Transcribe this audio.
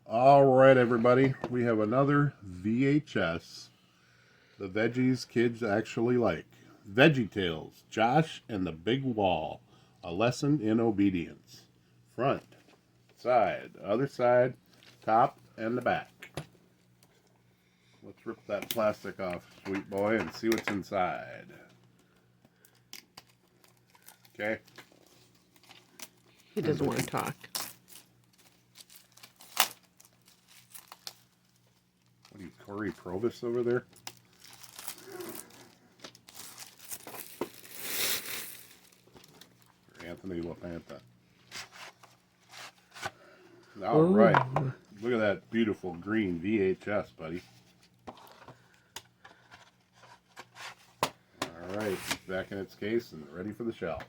All right, everybody. We have another VHS. The veggies kids actually like. VeggieTales, Josh and the Big Wall. A lesson in obedience. Front, side, other side, top, and the back. Let's rip that plastic off, sweet boy, and see what's inside. Okay. He doesn't want to talk. What are you, Corey Provis over there? Or Anthony LaPanta. All right. Look at that beautiful green VHS, buddy. All right. Back in its case and ready for the shelf.